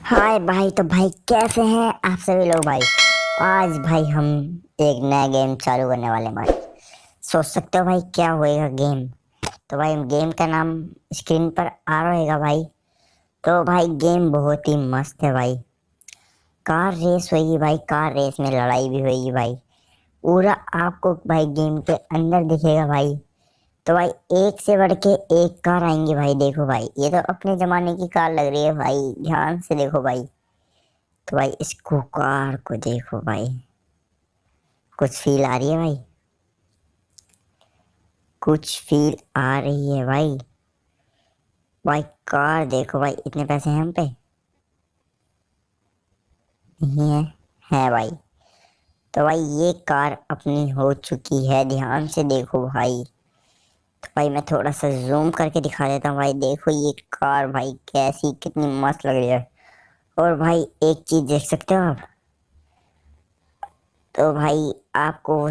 हाय भाई। तो भाई कैसे हैं आप सभी लोग भाई। आज भाई हम एक नया गेम चालू करने वाले हैं भाई। सोच सकते हो भाई क्या होएगा गेम। तो भाई गेम का नाम स्क्रीन पर आ रहेगा भाई। तो भाई गेम बहुत ही मस्त है भाई। कार रेस होगी भाई, कार रेस में लड़ाई भी होगी भाई। पूरा आपको भाई गेम के अंदर दिखेगा भाई। तो भाई एक से बढ़ के एक कार आएंगे भाई। देखो भाई ये तो अपने जमाने की कार लग रही है भाई, ध्यान से देखो भाई। तो भाई इसको कार को देखो भाई, कुछ फील आ रही है भाई, कुछ फील आ रही है भाई। भाई कार देखो भाई, इतने पैसे हैं हम पे? नहीं है? है भाई। तो भाई ये कार अपनी हो चुकी है, ध्यान से देखो भाई। तो भाई मैं थोड़ा सा जूम करके दिखा देता हूँ भाई। देखो ये कार भाई कैसी, कितनी मस्त लग रही है। और भाई एक चीज देख सकते हो आप। तो भाई आपको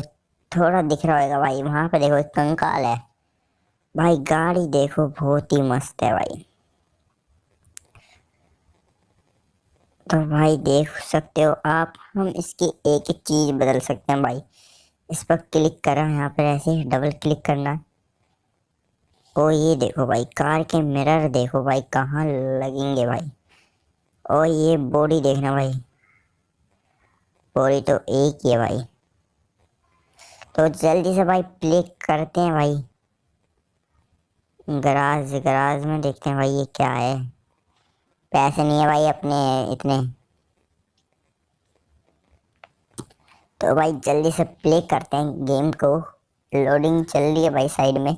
थोड़ा दिख रहा होगा भाई, वहां पे देखो एक कंकाल है। भाई गाड़ी देखो बहुत ही मस्त है भाई। तो भाई देख सकते हो आप, हम इसकी एक एक चीज बदल सकते हैं भाई। इस पर क्लिक करा, यहाँ पर ऐसे डबल क्लिक करना है। और ये देखो भाई कार के मिरर देखो भाई कहाँ लगेंगे भाई। और ये बॉडी देखना भाई, बॉडी तो एक ही है भाई। तो जल्दी से भाई प्ले करते हैं भाई। गराज गराज में देखते हैं भाई ये क्या है। पैसे नहीं है भाई अपने इतने। तो भाई जल्दी से प्ले करते हैं गेम को। लोडिंग चल रही है भाई साइड में।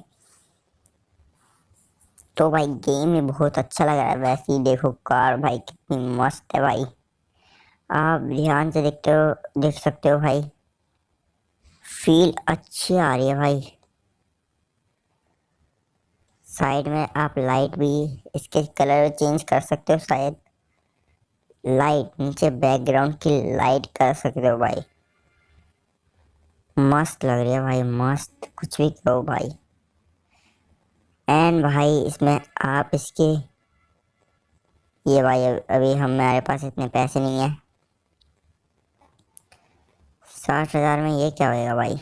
तो भाई गेम ही बहुत अच्छा लग रहा है। वैसे ही देखो कार भाई कितनी मस्त है भाई। आप ध्यान से देखते हो, देख सकते हो भाई। फील अच्छी आ रही है भाई। साइड में आप लाइट भी, इसके कलर चेंज कर सकते हो शायद। लाइट नीचे बैकग्राउंड की लाइट कर सकते हो भाई। मस्त लग रही है भाई, मस्त कुछ भी कहो भाई। एंड भाई इसमें आप इसके, ये भाई अभी हमारे पास इतने पैसे नहीं है। 60,000 में ये क्या होएगा भाई।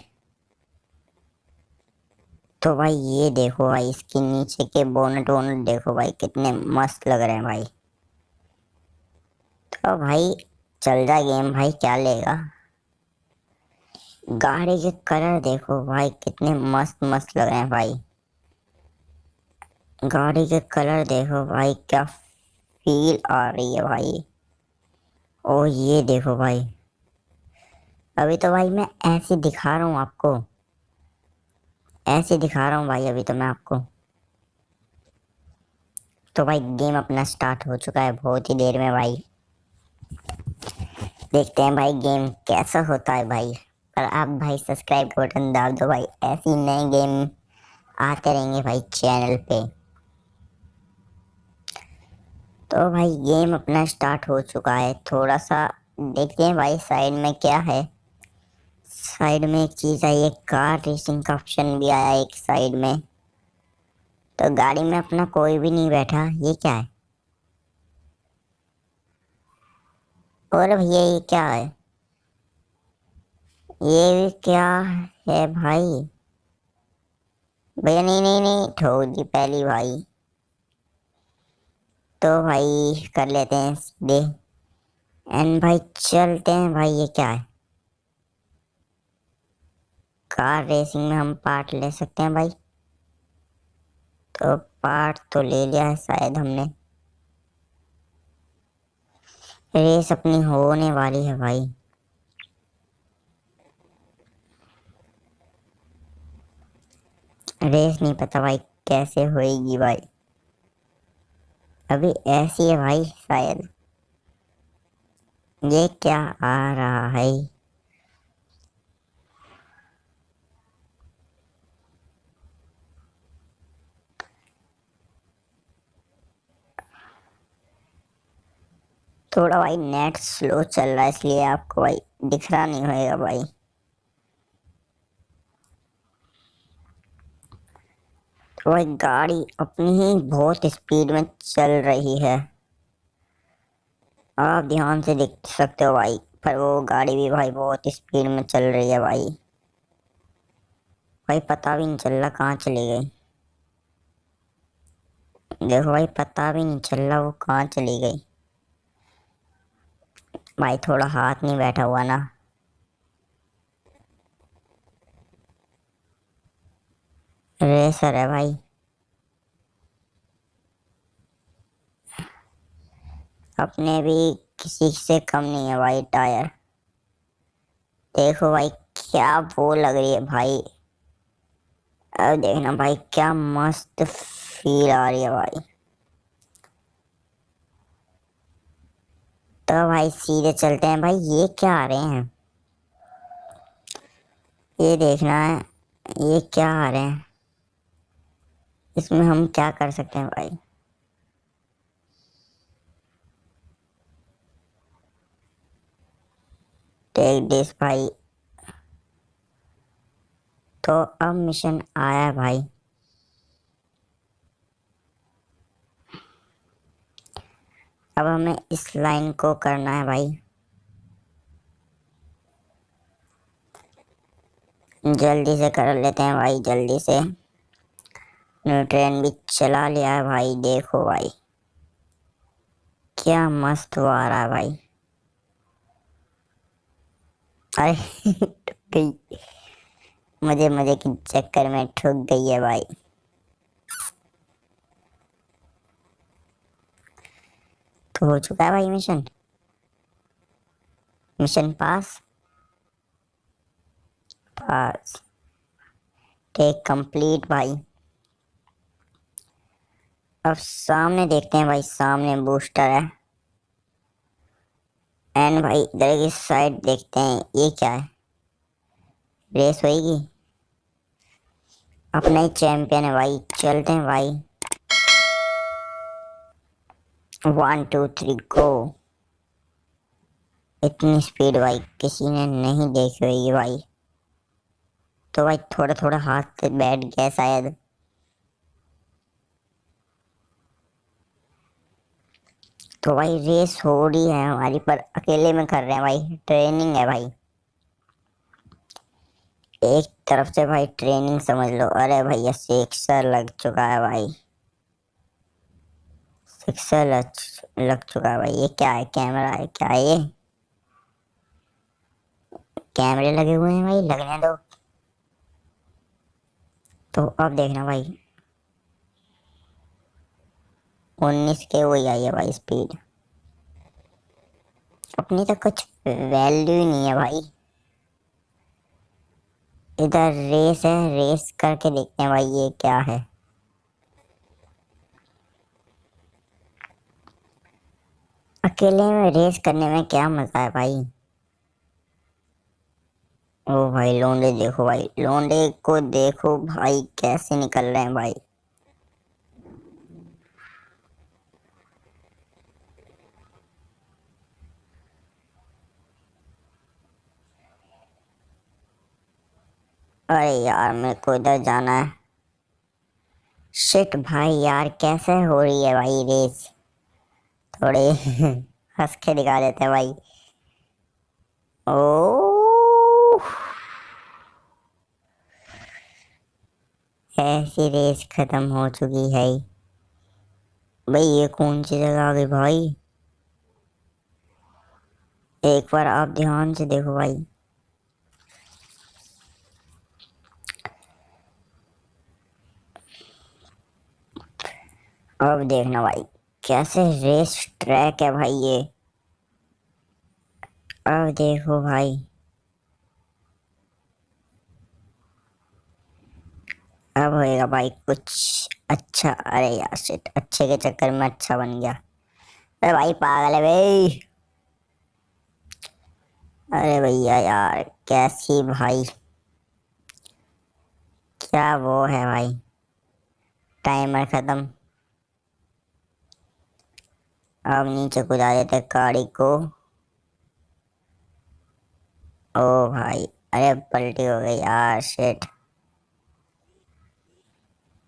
तो भाई ये देखो भाई, इसके नीचे के बोनट वोनट देखो भाई कितने मस्त लग रहे हैं भाई। तो भाई चल जा गेम भाई, क्या लेगा। गाड़ी के कलर देखो भाई कितने मस्त मस्त लग रहे हैं भाई। गाड़ी के कलर देखो भाई, क्या फील आ रही है भाई। ओ ये देखो भाई, अभी तो भाई मैं ऐसे दिखा रहा हूँ आपको, ऐसे दिखा रहा हूँ भाई अभी तो मैं आपको। तो भाई गेम अपना स्टार्ट हो चुका है बहुत ही देर में भाई। देखते हैं भाई गेम कैसा होता है भाई। और आप भाई सब्सक्राइब का बटन दाब दो भाई, ऐसी नए गेम आते रहेंगे भाई चैनल पे। तो भाई गेम अपना स्टार्ट हो चुका है। थोड़ा सा देखते हैं भाई साइड में क्या है। साइड में एक चीज आई है, कार रेसिंग का ऑप्शन भी आया एक साइड में। तो गाड़ी में अपना कोई भी नहीं बैठा, ये क्या है। और भैया ये क्या है, ये भी क्या है भाई। भैया नहीं नहीं नहीं, ठोक दी पहली भाई। तो भाई कर लेते हैं सीधे। एंड भाई चलते हैं भाई, ये क्या है। कार रेसिंग में हम पार्ट ले सकते हैं भाई। तो पार्ट तो ले लिया है शायद हमने। रेस अपनी होने वाली है भाई। रेस नहीं पता भाई कैसे होएगी भाई। अभी ऐसी है भाई शायद। ये क्या आ रहा है। थोड़ा भाई नेट स्लो चल रहा है इसलिए आपको भाई दिख रहा नहीं होएगा भाई। तो भाई गाड़ी अपनी ही बहुत स्पीड में चल रही है। आप ध्यान से देख सकते हो भाई, पर वो गाड़ी भी भाई बहुत स्पीड में चल रही है भाई। भाई पता भी नहीं चल रहा कहाँ चली गई। देखो भाई पता भी नहीं चल रहा वो कहाँ चली गई। भाई थोड़ा हाथ नहीं बैठा हुआ ना। रेसर है भाई। अपने भी किसी से कम नहीं है भाई टायर। देखो भाई क्या वो लग रही है भाई। अब देखना भाई क्या मस्त फील आ रही है भाई। तो भाई सीधे चलते हैं भाई, ये क्या आ रहे हैं। ये देखना है ये क्या आ रहे हैं। इसमें हम क्या कर सकते हैं भाई। टेक दिस भाई। तो अब मिशन आया है भाई। अब हमें इस लाइन को करना है भाई। जल्दी से कर लेते हैं भाई जल्दी से। ट्रेन भी चला लिया है भाई। देखो भाई क्या मस्त वो आ रहा है भाई। अरे ठुक गई। मजे मजे के चक्कर में ठुक गई है भाई। तो हो चुका है भाई मिशन। Mission pass. पास। टेक कंप्लीट भाई। अब सामने देखते हैं भाई, सामने बूस्टर है। एंड भाई इधर की साइड देखते हैं ये क्या है। रेस होएगी। अपना ही चैंपियन है भाई, चलते हैं भाई। 1 2 3 गो। इतनी स्पीड भाई किसी ने नहीं देखी होगी भाई। तो भाई थोड़ा थोड़ा हाथ से बैठ गया शायद। तो भाई रेस हो रही है हमारी, पर अकेले में कर रहे हैं भाई, ट्रेनिंग है भाई। एक तरफ से भाई ट्रेनिंग समझ लो। अरे भैया सिक्सर लग चुका है भाई। सिक्सर लग चुका है भाई। ये क्या है, कैमरा है क्या है ये। कैमरे लगे हुए हैं भाई, लगने दो। तो अब देखना भाई 19 के वही आई है भाई स्पीड। अपनी तो कुछ वैल्यू ही नहीं है भाई। इधर रेस है, रेस करके देखते हैं भाई ये क्या है। अकेले में रेस करने में क्या मजा है भाई। ओ भाई लोंडे देखो भाई, लोंडे को देखो भाई कैसे निकल रहे हैं भाई। अरे यार मेरे को इधर जाना है। शिट भाई यार कैसे हो रही है भाई रेस। थोड़े हंस के दिखा देते हैं भाई। ओ ऐसी रेस खत्म हो चुकी है। भाई ये कौन सी जगह आ गई भाई। एक बार आप ध्यान से देखो भाई। अब देखना भाई कैसे रेस ट्रैक है भाई ये। अब देखो भाई। अब होएगा भाई कुछ अच्छा। अरे यार शिट, अच्छे के चक्कर में अच्छा बन गया। अरे भाई पागल है भाई। अरे भैया यार कैसी भाई। क्या वो है भाई। टाइमर खत्म। अब नीचे कूदा देते गाड़ी को। ओ भाई। अरे पलटी हो गई यार शिट।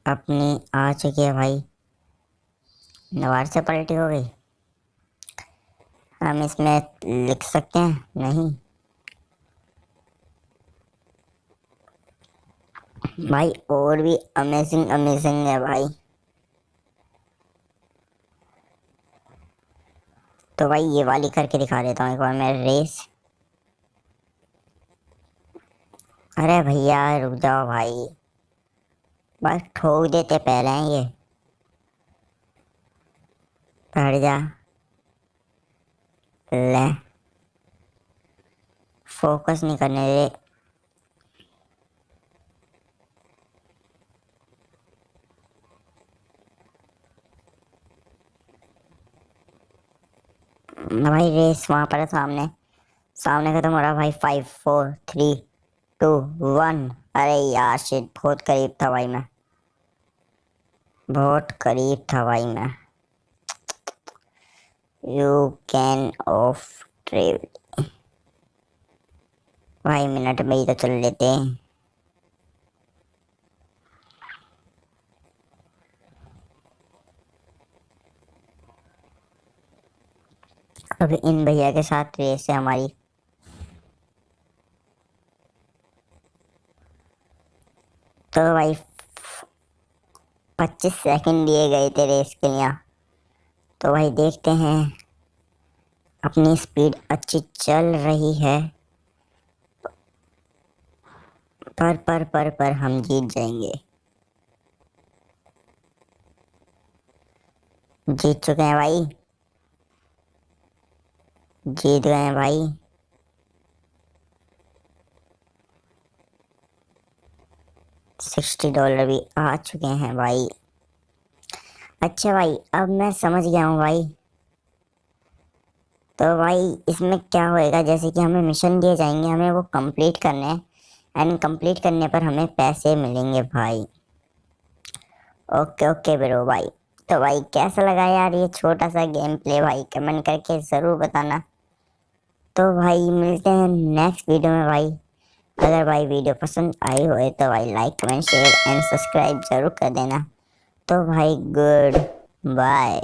अपनी आ चुकी है भाई। दोबारा से पलटी हो गई। हम इसमें लिख सकते हैं? नहीं भाई, और भी अमेजिंग अमेजिंग है भाई। तो भाई ये वाली करके दिखा देता हूँ एक बार मैं, रेस। अरे भैया रुक जाओ भाई, बस ठोक देते पहले हैं ये। हट जा, ले, फोकस नहीं करने दे। भाई रेस वहां पर है, सामने सामने खत्म हो रहा भाई। 5 4 3 2 1। अरे यार शिट, बहुत करीब था भाई मैं, बहुत करीब था भाई मैं। You can of travel. भाई मिनट में ही तो चल लेते हैं। अब इन भैया के साथ रेस है हमारी। तो भाई 25 सेकंड दिए गए थे रेस के लिए। तो भाई देखते हैं, अपनी स्पीड अच्छी चल रही है, पर हम जीत जाएंगे। जीत चुके हैं भाई, जीत गए हैं भाई। $60 भी आ चुके हैं भाई। अच्छा भाई, अब मैं समझ गया हूँ भाई। तो भाई इसमें क्या होएगा, जैसे कि हमें मिशन दिए जाएंगे, हमें वो कंप्लीट करने हैं, एंड कंप्लीट करने पर हमें पैसे मिलेंगे भाई। ओके ओके ब्रो भाई। तो भाई कैसा लगा यार ये छोटा सा गेम प्ले भाई, कमेंट करके ज़रूर बताना। तो भाई मिलते हैं नेक्स्ट वीडियो में भाई। अगर भाई वीडियो पसंद आई हो तो भाई like comment share and subscribe जरूर कर देना। तो भाई गुड बाय।